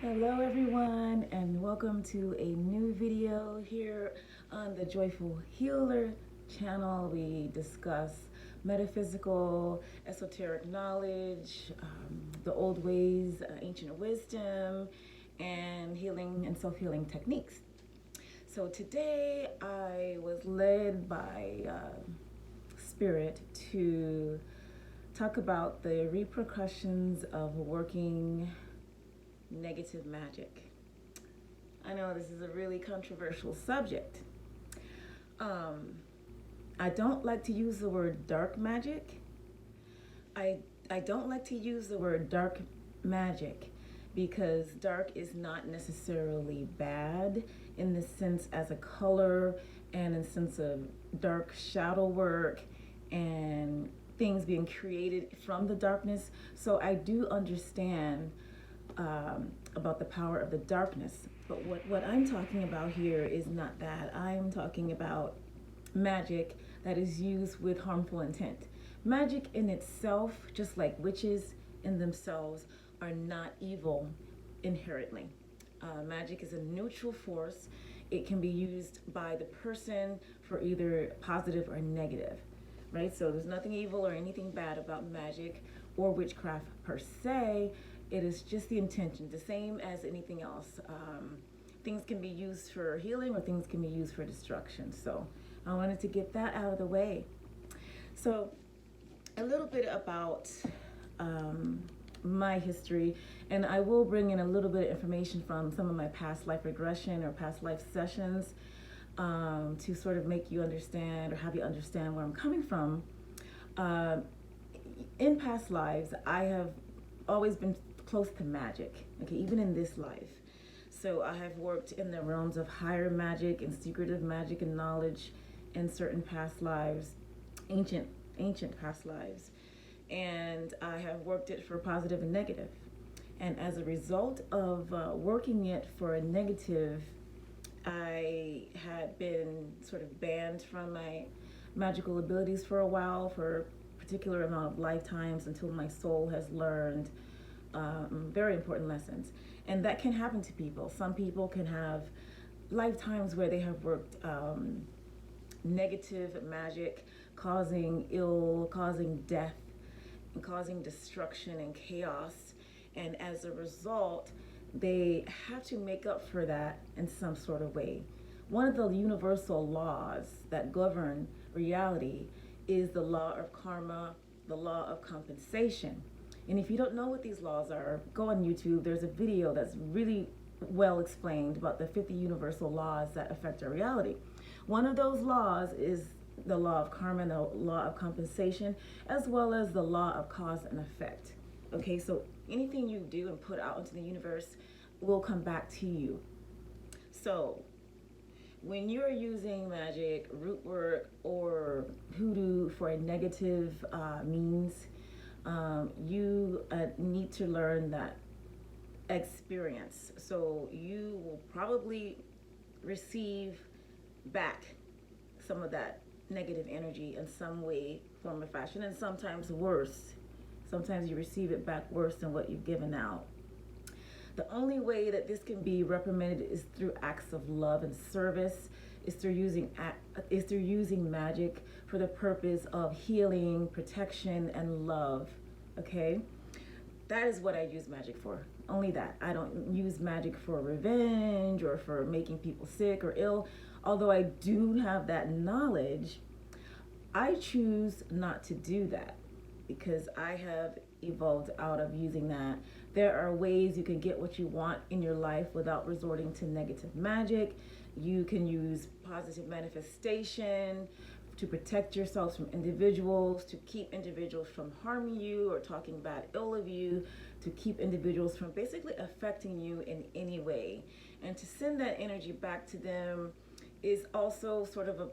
Hello everyone and welcome to a new video here on the Joyful Healer channel. We discuss metaphysical, esoteric knowledge, the old ways, ancient wisdom, and healing and self-healing techniques. So today I was led by Spirit to talk about the repercussions of working negative magic. I know this is a really controversial subject. I don't like to use the word dark magic. I don't like to use the word dark magic because dark is not necessarily bad in the sense as a color and in the sense of dark shadow work and things being created from the darkness. So I do understand about the power of the darkness. But what I'm talking about here is not that. I'm talking about magic that is used with harmful intent. Magic in itself, just like witches in themselves, are not evil inherently. Magic is a neutral force. It can be used by the person for either positive or negative, right? So there's nothing evil or anything bad about magic or witchcraft per se. It is just the intention, the same as anything else. Things can be used for healing or things can be used for destruction. So I wanted to get that out of the way. So a little bit about my history, and I will bring in a little bit of information from some of my past life regression or past life sessions to sort of make you understand or have you understand where I'm coming from. In past lives, I have always been close to magic, okay, even in this life. So I have worked in the realms of higher magic and secretive magic and knowledge in certain past lives, ancient past lives. And I have worked it for positive and negative. And as a result of working it for a negative, I had been sort of banned from my magical abilities for a while, for a particular amount of lifetimes, until my soul has learned very important lessons. And that can happen to people. Some people can have lifetimes where they have worked negative magic, causing ill, causing death, and causing destruction and chaos. And as a result, they have to make up for that in some sort of way. One of the universal laws that govern reality is the law of karma, the law of compensation. And if you don't know what these laws are, go on YouTube. There's a video that's really well explained about the 50 universal laws that affect our reality. One of those laws is the law of karma and the law of compensation, as well as the law of cause and effect. Okay, so anything you do and put out into the universe will come back to you. So when you're using magic, root work, or hoodoo for a negative means, you need to learn that experience. So you will probably receive back some of that negative energy in some way, form, or fashion, and sometimes worse. Sometimes you receive it back worse than what you've given out. The only way that this can be reprimanded is through acts of love and service, is through using magic for the purpose of healing, protection, and love. Okay? That is what I use magic for. Only that. I don't use magic for revenge or for making people sick or ill. Although I do have that knowledge, I choose not to do that because I have evolved out of using that. There are ways you can get what you want in your life without resorting to negative magic. You can use positive manifestation to protect yourselves from individuals, to keep individuals from harming you or talking bad ill of you, to keep individuals from basically affecting you in any way. And to send that energy back to them is also sort of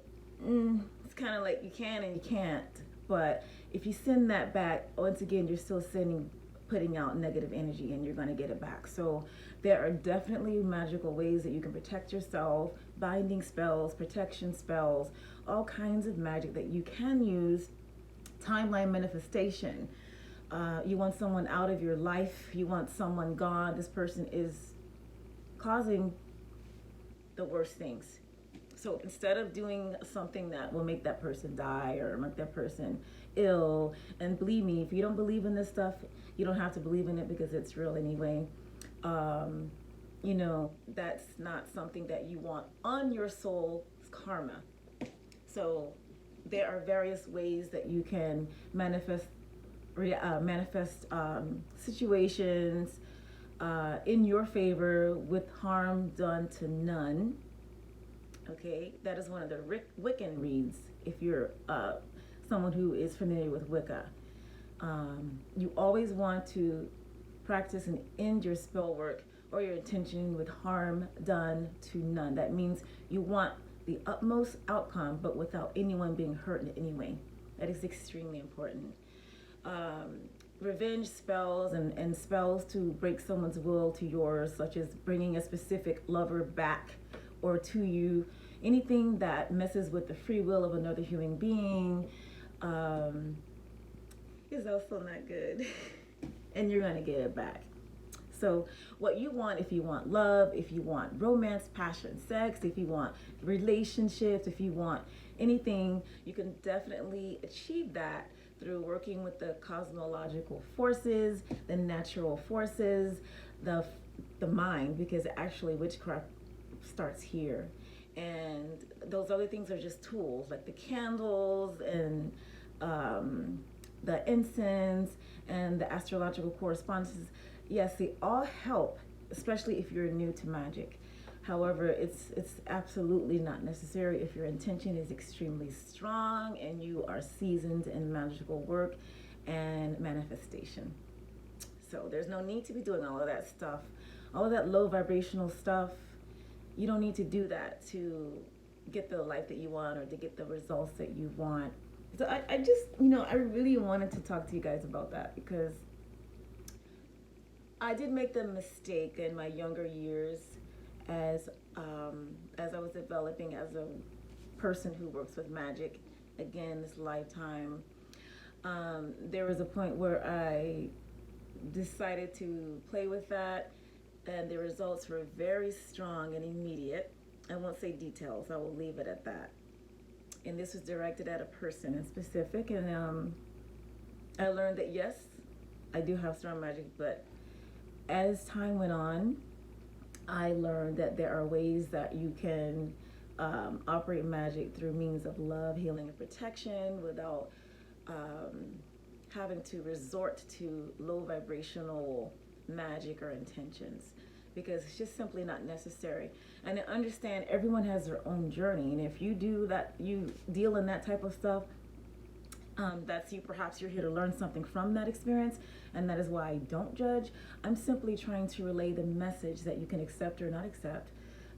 it's kind of like you can and you can't. But if you send that back, once again, you're still putting out negative energy and you're going to get it back. So there are definitely magical ways that you can protect yourself, binding spells, protection spells, all kinds of magic that you can use. Timeline manifestation. You want someone out of your life, you want someone gone, this person is causing the worst things. So instead of doing something that will make that person die or make that person ill, and believe me, if you don't believe in this stuff, you don't have to believe in it because it's real anyway. That's not something that you want on your soul's karma. So there are various ways that you can manifest situations in your favor with harm done to none. Okay, that is one of the Wiccan reads. If you're someone who is familiar with Wicca, you always want to practice and end your spell work or your intention with harm done to none. That means you want the utmost outcome, but without anyone being hurt in any way. That is extremely important. Revenge spells and spells to break someone's will to yours, such as bringing a specific lover back or to you, anything that messes with the free will of another human being is also not good. And you're going to get it back. So what you want, if you want love, if you want romance, passion, sex, if you want relationships, if you want anything, you can definitely achieve that through working with the cosmological forces, the natural forces, the mind, because actually witchcraft starts here. And those other things are just tools, like the candles and the incense and the astrological correspondences. Yes, they all help, especially if you're new to magic. However, it's absolutely not necessary if your intention is extremely strong and you are seasoned in magical work and manifestation. So there's no need to be doing all of that stuff, all of that low vibrational stuff. You don't need to do that to get the life that you want or to get the results that you want. So I just, I really wanted to talk to you guys about that because I did make the mistake in my younger years as I was developing as a person who works with magic, again, this lifetime. There was a point where I decided to play with that, and the results were very strong and immediate. I won't say details, I will leave it at that. And this was directed at a person in specific, and I learned that yes, I do have strong magic, but as time went on, I learned that there are ways that you can operate magic through means of love, healing, and protection without having to resort to low vibrational magic or intentions, because it's just simply not necessary. And I understand everyone has their own journey, and if you do that, you deal in that type of stuff, that's you. Perhaps you're here to learn something from that experience, and that is why I don't judge. I'm simply trying to relay the message that you can accept or not accept,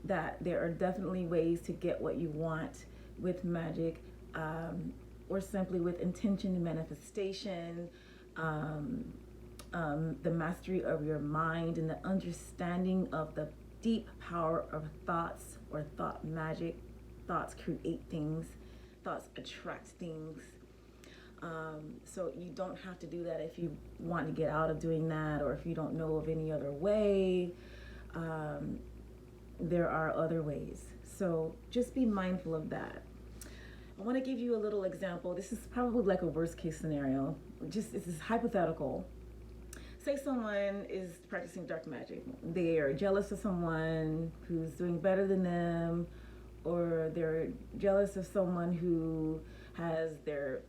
that there are definitely ways to get what you want with magic, or simply with intention and manifestation, the mastery of your mind and the understanding of the deep power of thoughts or thought magic. Thoughts create things, thoughts attract things. So you don't have to do that if you want to get out of doing that, or if you don't know of any other way. There are other ways. So just be mindful of that. I want to give you a little example. This is probably like a worst case scenario. This is hypothetical. Say someone is practicing dark magic. They are jealous of someone who's doing better than them, or they're jealous of someone who has their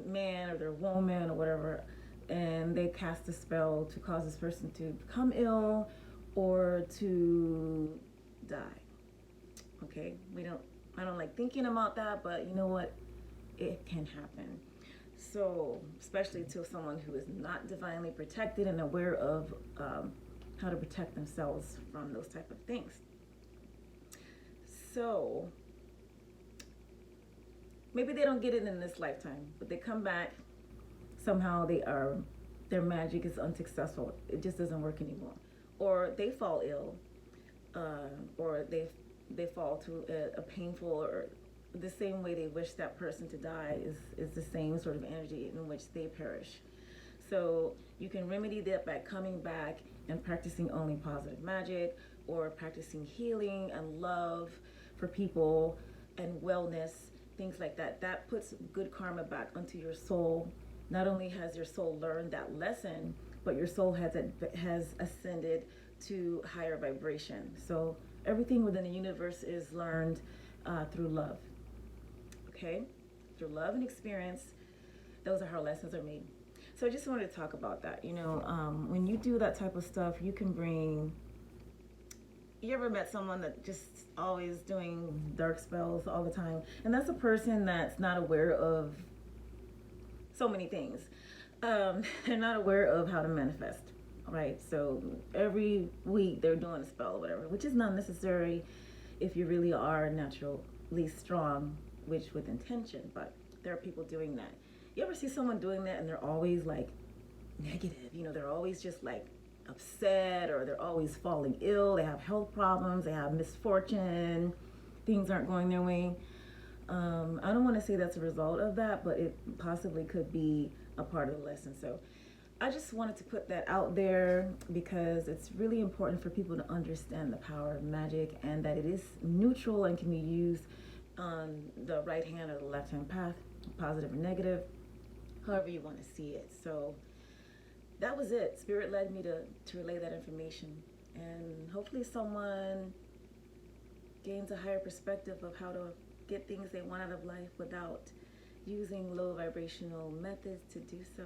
man or their woman or whatever, and they cast a spell to cause this person to become ill or to die. Okay, I don't like thinking about that, but you know what? It can happen. So, especially to someone who is not divinely protected and aware of how to protect themselves from those type of things. So, maybe they don't get it in this lifetime, but they come back, somehow their magic is unsuccessful. It just doesn't work anymore. Or they fall ill, or they fall to a painful, or the same way they wish that person to die is the same sort of energy in which they perish. So you can remedy that by coming back and practicing only positive magic, or practicing healing and love for people and wellness, things like that. That puts good karma back onto your soul. Not only has your soul learned that lesson, but your soul has ascended to higher vibration. So everything within the universe is learned through love. Okay, through love and experience. Those are how lessons are made. So I just wanted to talk about that. When you do that type of stuff, you can bring. You ever met someone that just always doing dark spells all the time? And that's a person that's not aware of so many things. They're not aware of how to manifest, right? So every week they're doing a spell or whatever, which is not necessary if you really are naturally strong, which with intention, but there are people doing that. You ever see someone doing that and they're always like negative? They're always just like upset, or they're always falling ill. They have health problems, they have misfortune, things aren't going their way. I don't want to say that's a result of that, but it possibly could be a part of the lesson. So I just wanted to put that out there because it's really important for people to understand the power of magic, and that it is neutral and can be used on the right hand or the left hand path, positive or negative, however you want to see it. So that was it. Spirit led me to relay that information, and hopefully someone gains a higher perspective of how to get things they want out of life without using low vibrational methods to do so.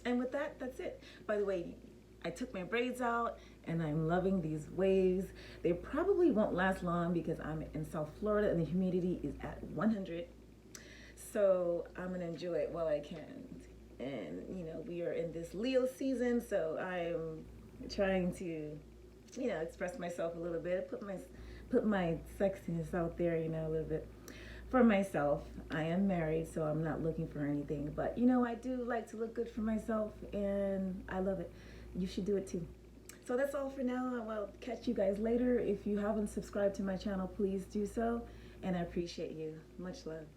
And with that, that's it. By the way, I took my braids out and I'm loving these waves. They probably won't last long because I'm in South Florida and the humidity is at 100. So I'm gonna enjoy it while I can. And we are in this Leo season, so I'm trying to, express myself a little bit, put my sexiness out there, a little bit for myself. I am married, so I'm not looking for anything, but I do like to look good for myself, and I love it. You should do it too. So that's all for now. I will catch you guys later. If you haven't subscribed to my channel, please do so, and I appreciate you. Much love.